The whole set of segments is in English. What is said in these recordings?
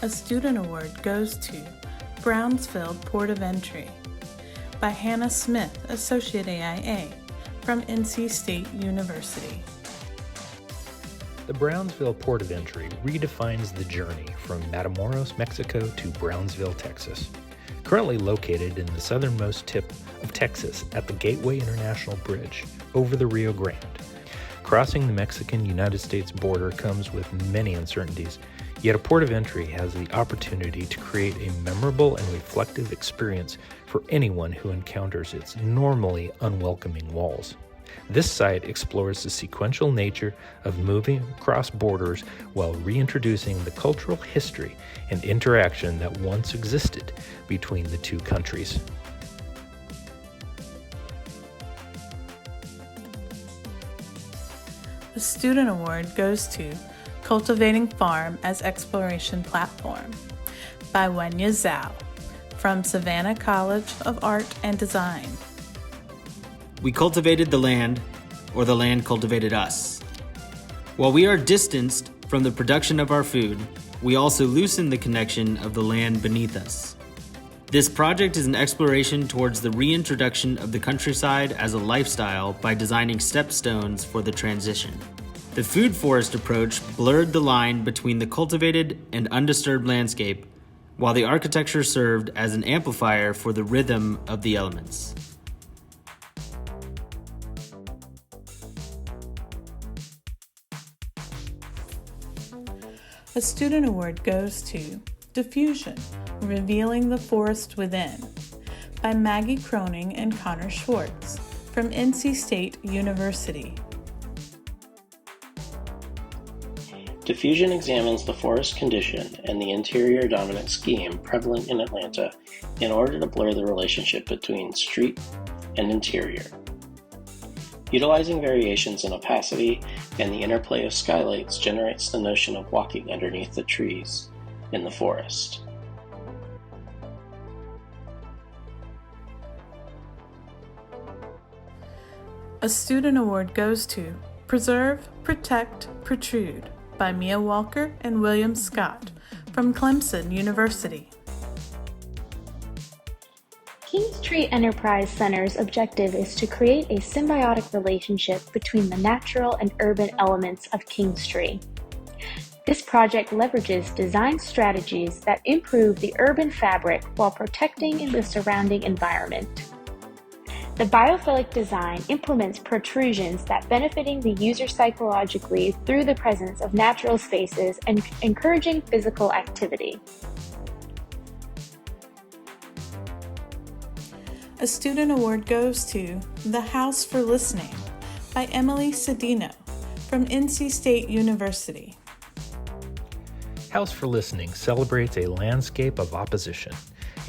A student award goes to Brownsville Port of Entry by Hannah Smith, Associate AIA from NC State University. The Brownsville Port of Entry redefines the journey from Matamoros, Mexico to Brownsville, Texas. Currently located in the southernmost tip of Texas at the Gateway International Bridge over the Rio Grande. Crossing the Mexican-United States border comes with many uncertainties, yet a port of entry has the opportunity to create a memorable and reflective experience for anyone who encounters its normally unwelcoming walls. This site explores the sequential nature of moving across borders while reintroducing the cultural history and interaction that once existed between the two countries. The student award goes to Cultivating Farm as Exploration Platform by Wenya Zhao from Savannah College of Art and Design. We cultivated the land, or the land cultivated us. While we are distanced from the production of our food, we also loosen the connection of the land beneath us. This project is an exploration towards the reintroduction of the countryside as a lifestyle by designing stepstones for the transition. The food forest approach blurred the line between the cultivated and undisturbed landscape, while the architecture served as an amplifier for the rhythm of the elements. A student award goes to Diffusion, Revealing the Forest Within by Maggie Croning and Connor Schwartz from NC State University. Diffusion examines the forest condition and the interior dominant scheme prevalent in Atlanta in order to blur the relationship between street and interior. Utilizing variations in opacity and the interplay of skylights generates the notion of walking underneath the trees in the forest. A student award goes to Preserve, Protect, Protrude by Mia Walker and William Scott from Clemson University. Kingstree Enterprise Center's objective is to create a symbiotic relationship between the natural and urban elements of Kingstree. This project leverages design strategies that improve the urban fabric while protecting the surrounding environment. The biophilic design implements protrusions that benefiting the user psychologically through the presence of natural spaces and encouraging physical activity. A student award goes to The House for Listening by Emily Cedino from NC State University. House for Listening celebrates a landscape of opposition.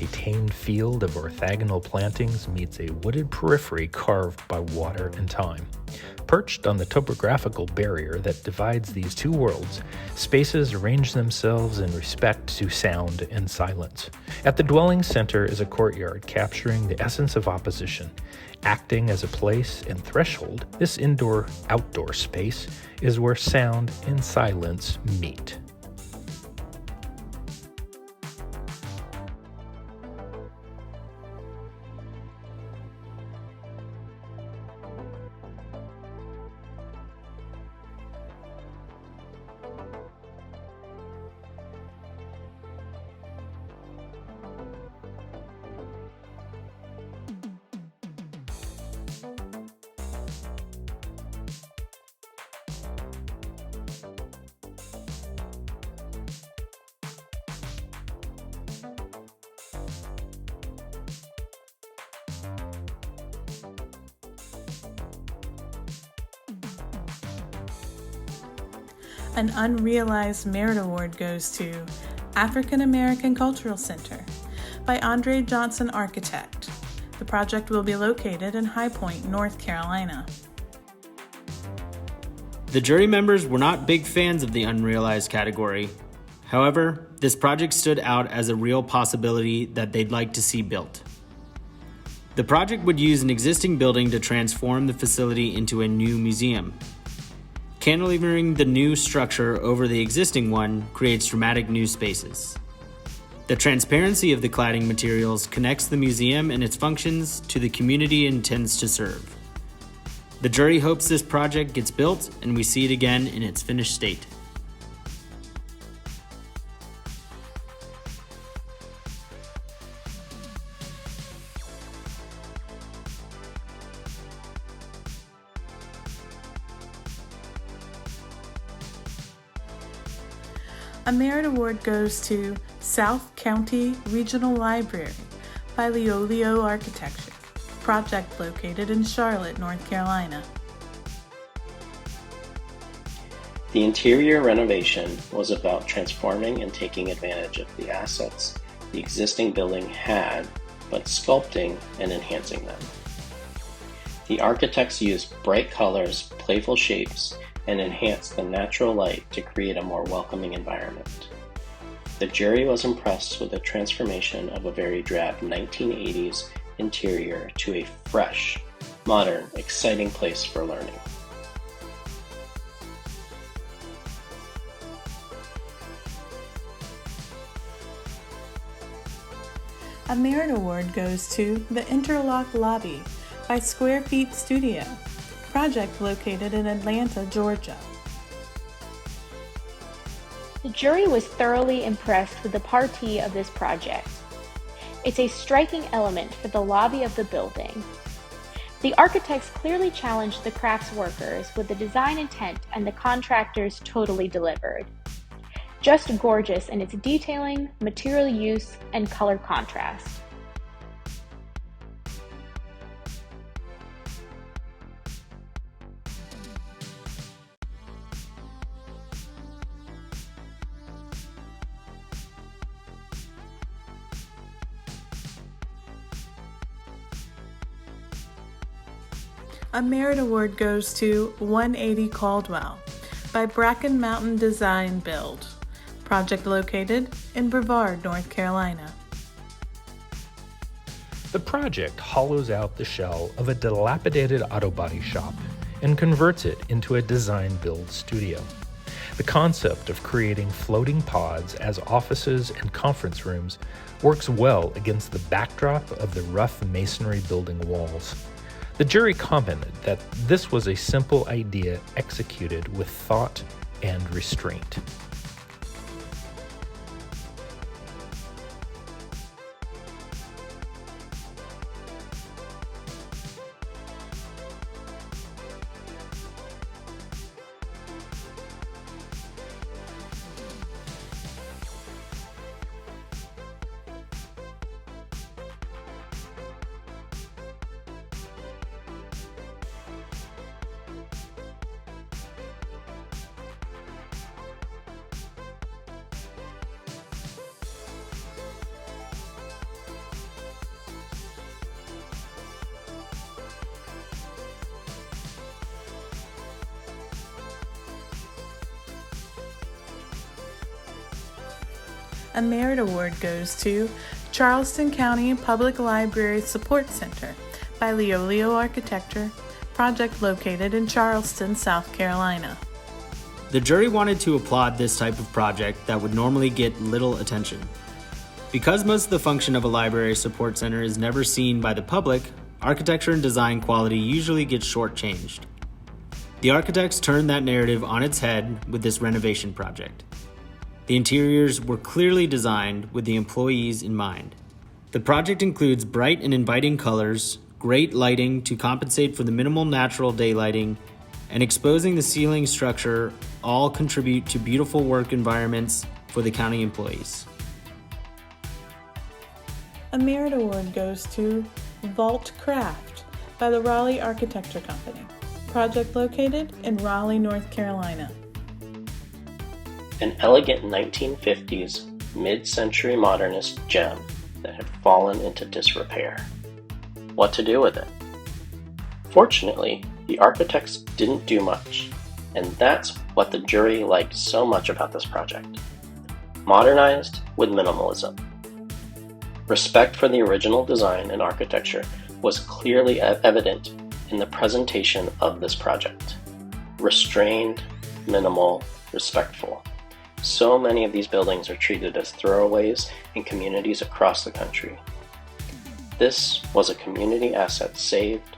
A tamed field of orthogonal plantings meets a wooded periphery carved by water and time. Perched on the topographical barrier that divides these two worlds, spaces arrange themselves in respect to sound and silence. At the dwelling center is a courtyard capturing the essence of opposition. Acting as a place and threshold, this indoor-outdoor space is where sound and silence meet. An Unrealized Merit Award goes to African American Cultural Center by Andre Johnson Architect. The project will be located in High Point, North Carolina. The jury members were not big fans of the unrealized category. However, this project stood out as a real possibility that they'd like to see built. The project would use an existing building to transform the facility into a new museum. Cantilevering the new structure over the existing one creates dramatic new spaces. The transparency of the cladding materials connects the museum and its functions to the community it intends to serve. The jury hopes this project gets built and we see it again in its finished state. A merit award goes to South County Regional Library by Leolio Architecture, project located in Charlotte, North Carolina. The interior renovation was about transforming and taking advantage of the assets the existing building had, but sculpting and enhancing them. The architects used bright colors, playful shapes, and enhanced the natural light to create a more welcoming environment. The jury was impressed with the transformation of a very drab 1980s interior to a fresh, modern, exciting place for learning. A merit award goes to The Interlock Lobby by Square Feet Studio, project located in Atlanta, Georgia. The jury was thoroughly impressed with the partie of this project. It's a striking element for the lobby of the building. The architects clearly challenged the crafts workers with the design intent, and the contractors totally delivered. Just gorgeous in its detailing, material use, and color contrast. A merit award goes to 180 Caldwell by Bracken Mountain Design Build, project located in Brevard, North Carolina. The project hollows out the shell of a dilapidated auto body shop and converts it into a design-build studio. The concept of creating floating pods as offices and conference rooms works well against the backdrop of the rough masonry building walls. The jury commented that this was a simple idea executed with thought and restraint. A merit award goes to Charleston County Public Library Support Center by Leolio Architecture, project located in Charleston, South Carolina. The jury wanted to applaud this type of project that would normally get little attention. Because most of the function of a library support center is never seen by the public, architecture and design quality usually gets shortchanged. The architects turned that narrative on its head with this renovation project. The interiors were clearly designed with the employees in mind. The project includes bright and inviting colors, great lighting to compensate for the minimal natural daylighting, and exposing the ceiling structure all contribute to beautiful work environments for the county employees. A merit award goes to Vault Craft by the Raleigh Architecture Company, project located in Raleigh, North Carolina. An elegant 1950s mid-century modernist gem that had fallen into disrepair. What to do with it? Fortunately, the architects didn't do much, and that's what the jury liked so much about this project. Modernized with minimalism. Respect for the original design and architecture was clearly evident in the presentation of this project. Restrained, minimal, respectful. So many of these buildings are treated as throwaways in communities across the country. This was a community asset saved,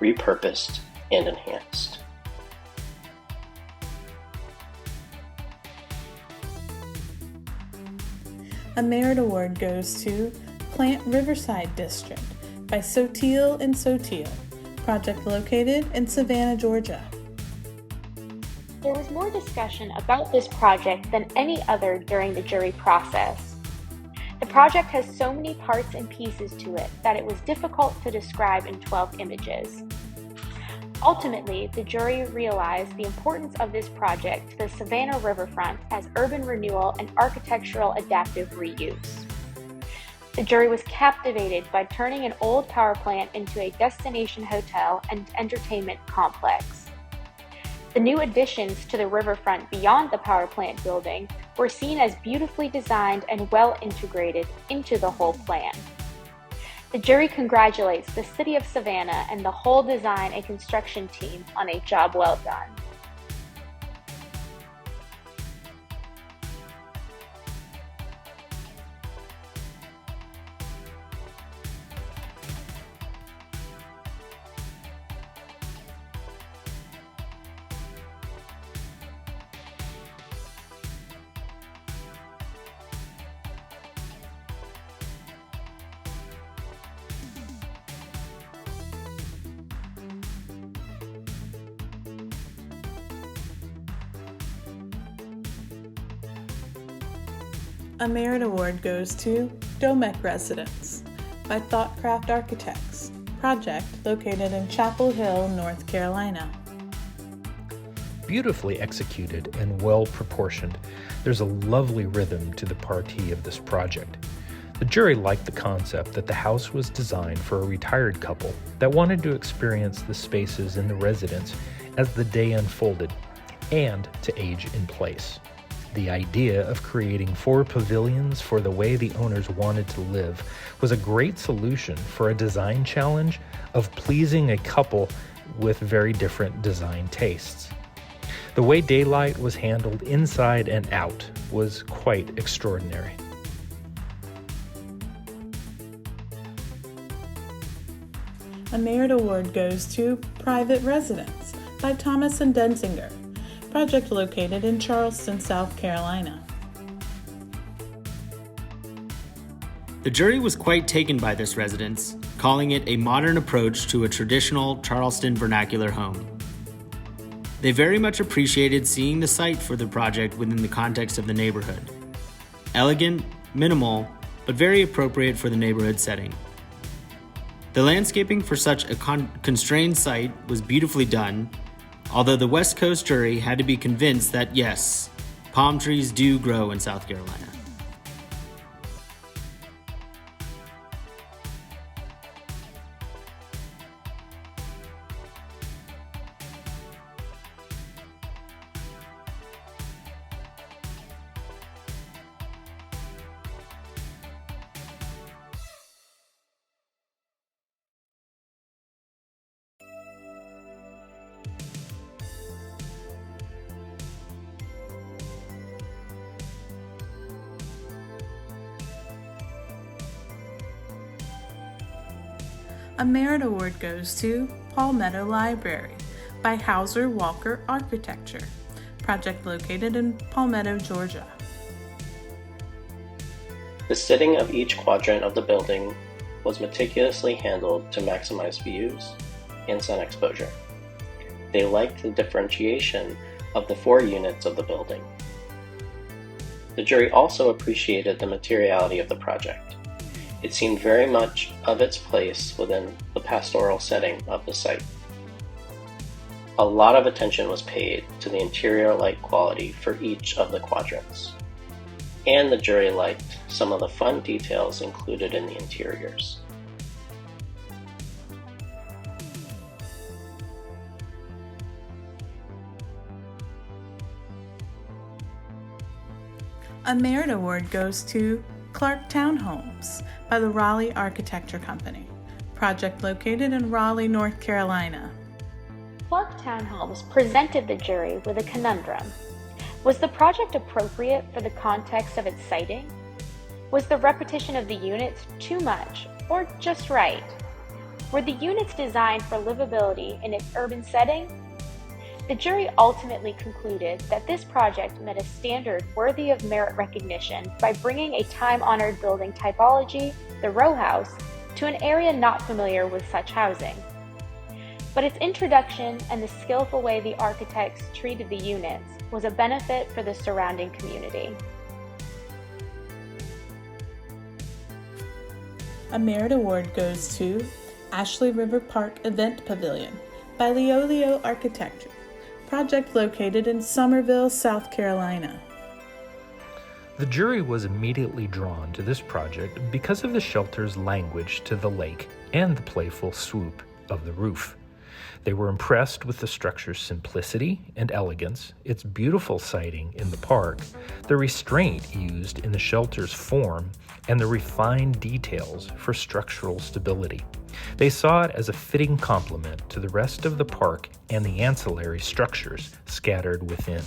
repurposed, and enhanced. A Merit Award goes to Plant Riverside District by Sotil and Sotil, project located in Savannah, Georgia. There was more discussion about this project than any other during the jury process. The project has so many parts and pieces to it that it was difficult to describe in 12 images. Ultimately, the jury realized the importance of this project to the Savannah riverfront as urban renewal and architectural adaptive reuse. The jury was captivated by turning an old power plant into a destination hotel and entertainment complex. The new additions to the riverfront beyond the power plant building were seen as beautifully designed and well integrated into the whole plan. The jury congratulates the City of Savannah and the whole design and construction team on a job well done. A Merit Award goes to Domek Residence by Thoughtcraft Architects, project located in Chapel Hill, North Carolina. Beautifully executed and well proportioned, there's a lovely rhythm to the partie of this project. The jury liked the concept that the house was designed for a retired couple that wanted to experience the spaces in the residence as the day unfolded and to age in place. The idea of creating 4 pavilions for the way the owners wanted to live was a great solution for a design challenge of pleasing a couple with very different design tastes. The way daylight was handled inside and out was quite extraordinary. A Merit Award goes to Private Residence by Thomas and Denzinger, project located in Charleston, South Carolina. The jury was quite taken by this residence, calling it a modern approach to a traditional Charleston vernacular home. They very much appreciated seeing the site for the project within the context of the neighborhood. Elegant, minimal, but very appropriate for the neighborhood setting. The landscaping for such a constrained site was beautifully done, although the West Coast jury had to be convinced that yes, palm trees do grow in South Carolina. A Merit Award goes to Palmetto Library by Hauser Walker Architecture, project located in Palmetto, Georgia. The setting of each quadrant of the building was meticulously handled to maximize views and sun exposure. They liked the differentiation of the 4 units of the building. The jury also appreciated the materiality of the project. It seemed very much of its place within the pastoral setting of the site. A lot of attention was paid to the interior light quality for each of the quadrants, and the jury liked some of the fun details included in the interiors. A Merit Award goes to Clark Townhomes by the Raleigh Architecture Company, project located in Raleigh, North Carolina. Clark Townhomes presented the jury with a conundrum. Was the project appropriate for the context of its siting? Was the repetition of the units too much or just right? Were the units designed for livability in its urban setting? The jury ultimately concluded that this project met a standard worthy of merit recognition by bringing a time-honored building typology, the row house, to an area not familiar with such housing. But its introduction and the skillful way the architects treated the units was a benefit for the surrounding community. A merit award goes to Ashley River Park Event Pavilion by Leolio Architecture, project located in Summerville, South Carolina. The jury was immediately drawn to this project because of the shelter's language to the lake and the playful swoop of the roof. They were impressed with the structure's simplicity and elegance, its beautiful siting in the park, the restraint used in the shelter's form, and the refined details for structural stability. They saw it as a fitting complement to the rest of the park and the ancillary structures scattered within.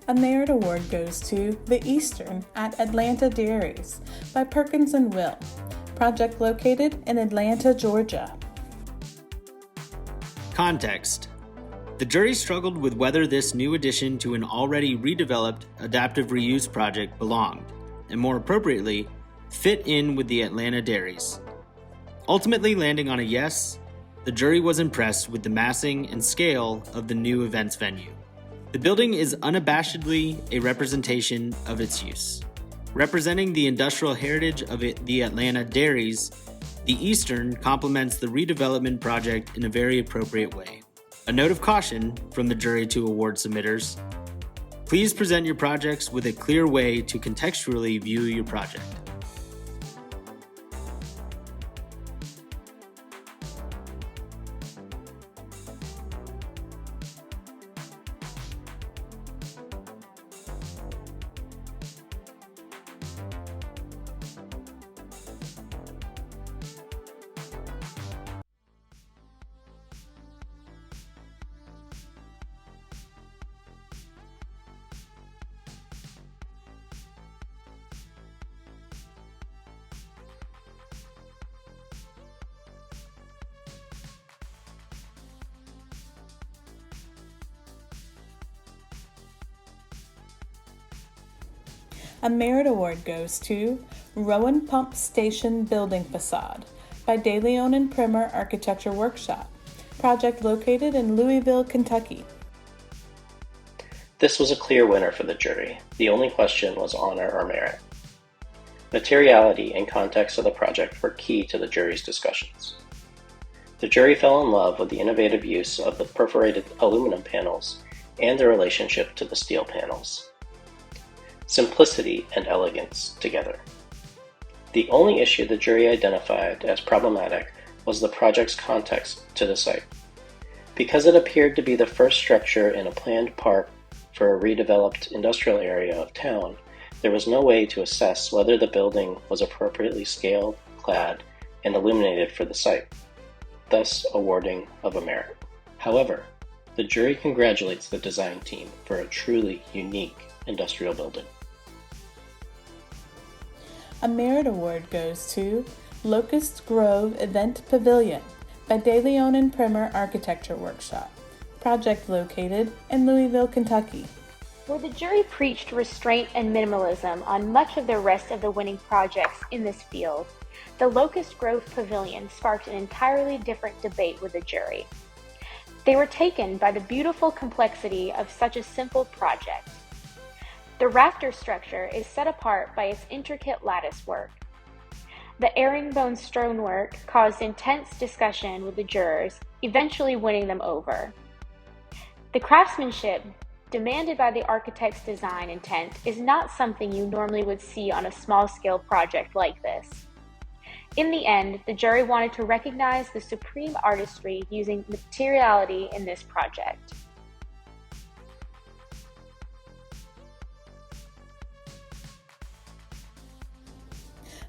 A merit award goes to The Eastern at Atlanta Dairies by Perkins & Will, project located in Atlanta, Georgia. Context. The jury struggled with whether this new addition to an already redeveloped adaptive reuse project belonged, and more appropriately, fit in with the Atlanta dairies. Ultimately landing on a yes, the jury was impressed with the massing and scale of the new events venue. The building is unabashedly a representation of its use. Representing the industrial heritage of the Atlanta dairies, the Eastern complements the redevelopment project in a very appropriate way. A note of caution from the jury to award submitters: please present your projects with a clear way to contextually view your project. A merit award goes to Rowan Pump Station Building Facade by De Leon and Primer Architecture Workshop, project located in Louisville, Kentucky. This was a clear winner for the jury. The only question was honor or merit. Materiality and context of the project were key to the jury's discussions. The jury fell in love with the innovative use of the perforated aluminum panels and their relationship to the steel panels. Simplicity and elegance together. The only issue the jury identified as problematic was the project's context to the site. Because it appeared to be the first structure in a planned park for a redeveloped industrial area of town, there was no way to assess whether the building was appropriately scaled, clad, and illuminated for the site, thus awarding of a merit. However, the jury congratulates the design team for a truly unique industrial building. A merit award goes to Locust Grove Event Pavilion by De Leon and Primer Architecture Workshop, project located in Louisville, Kentucky. Where the jury preached restraint and minimalism on much of the rest of the winning projects in this field, the Locust Grove Pavilion sparked an entirely different debate with the jury. They were taken by the beautiful complexity of such a simple project. The rafter structure is set apart by its intricate lattice work. The herringbone stonework caused intense discussion with the jurors, eventually winning them over. The craftsmanship demanded by the architect's design intent is not something you normally would see on a small-scale project like this. In the end, the jury wanted to recognize the supreme artistry using materiality in this project.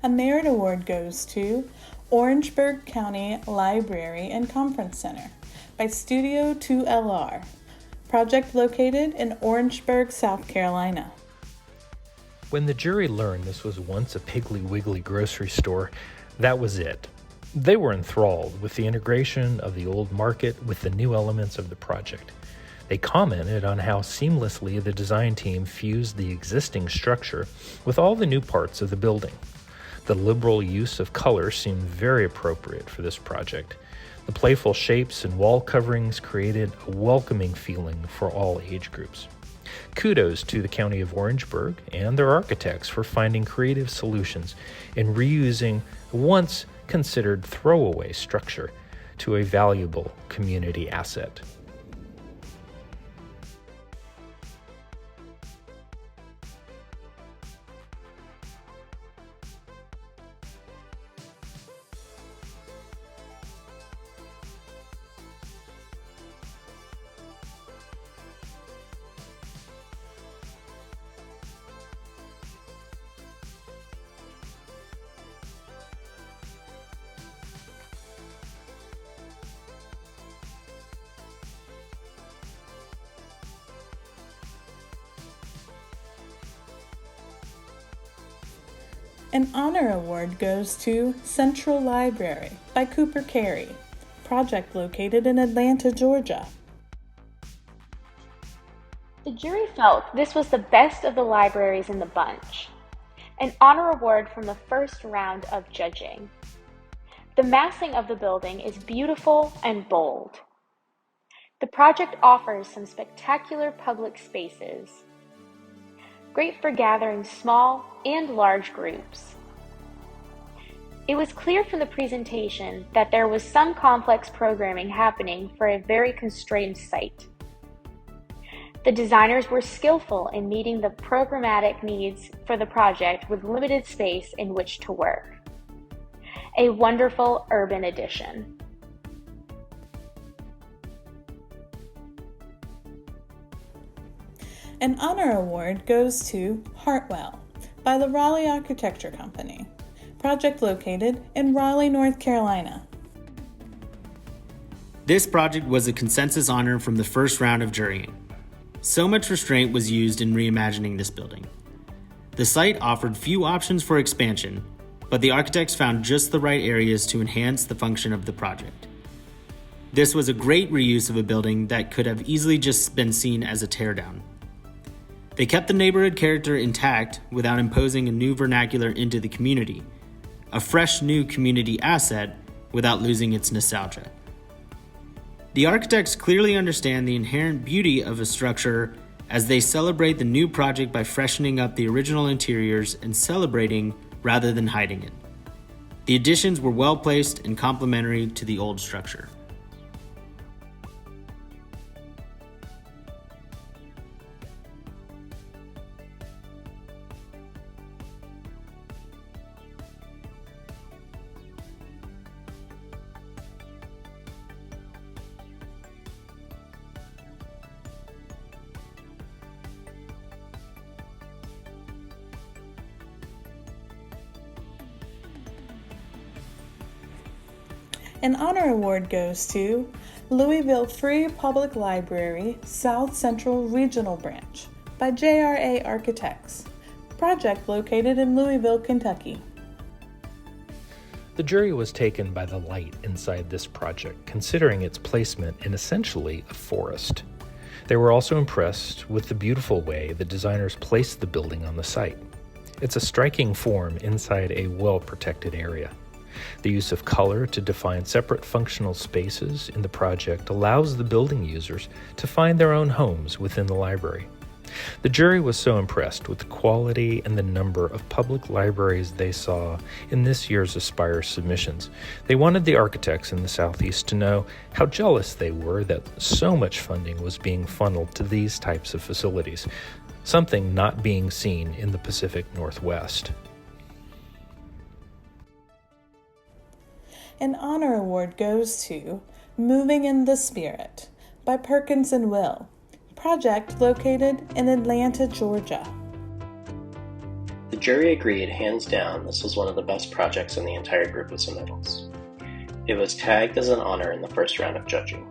A Merit Award goes to Orangeburg County Library and Conference Center by Studio 2LR, project located in Orangeburg, South Carolina. When the jury learned this was once a Piggly Wiggly grocery store, that was it. They were enthralled with the integration of the old market with the new elements of the project. They commented on how seamlessly the design team fused the existing structure with all the new parts of the building. The liberal use of color seemed very appropriate for this project. The playful shapes and wall coverings created a welcoming feeling for all age groups. Kudos to the County of Orangeburg and their architects for finding creative solutions in reusing a once considered throwaway structure to a valuable community asset. An honor award goes to Central Library by Cooper Carey, project located in Atlanta, Georgia. The jury felt this was the best of the libraries in the bunch, an honor award from the first round of judging. The massing of the building is beautiful and bold. The project offers some spectacular public spaces, great for gathering small and large groups. It was clear from the presentation that there was some complex programming happening for a very constrained site. The designers were skillful in meeting the programmatic needs for the project with limited space in which to work. A wonderful urban addition. An honor award goes to Hartwell by the Raleigh Architecture Company, project located in Raleigh, North Carolina. This project was a consensus honor from the first round of jurying. So much restraint was used in reimagining this building. The site offered few options for expansion, but the architects found just the right areas to enhance the function of the project. This was a great reuse of a building that could have easily just been seen as a teardown. They kept the neighborhood character intact without imposing a new vernacular into the community, a fresh new community asset without losing its nostalgia. The architects clearly understand the inherent beauty of a structure as they celebrate the new project by freshening up the original interiors and celebrating rather than hiding it. The additions were well placed and complementary to the old structure. An honor award goes to Louisville Free Public Library South Central Regional Branch by JRA Architects, project located in Louisville, Kentucky. The jury was taken by the light inside this project, considering its placement in essentially a forest. They were also impressed with the beautiful way the designers placed the building on the site. It's a striking form inside a well-protected area. The use of color to define separate functional spaces in the project allows the building users to find their own homes within the library. The jury was so impressed with the quality and the number of public libraries they saw in this year's Aspire submissions. They wanted the architects in the Southeast to know how jealous they were that so much funding was being funneled to these types of facilities, something not being seen in the Pacific Northwest. An honor award goes to Moving in the Spirit by Perkins and Will, project located in Atlanta, Georgia. The jury agreed hands down this was one of the best projects in the entire group of submittals. It was tagged as an honor in the first round of judging.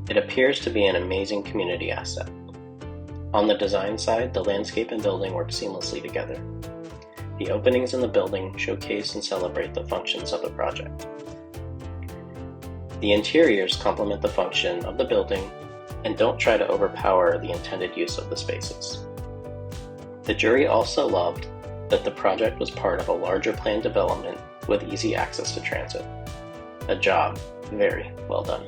It appears to be an amazing community asset. On the design side, the landscape and building work seamlessly together. The openings in the building showcase and celebrate the functions of the project. The interiors complement the function of the building and don't try to overpower the intended use of the spaces. The jury also loved that the project was part of a larger planned development with easy access to transit. A job very well done.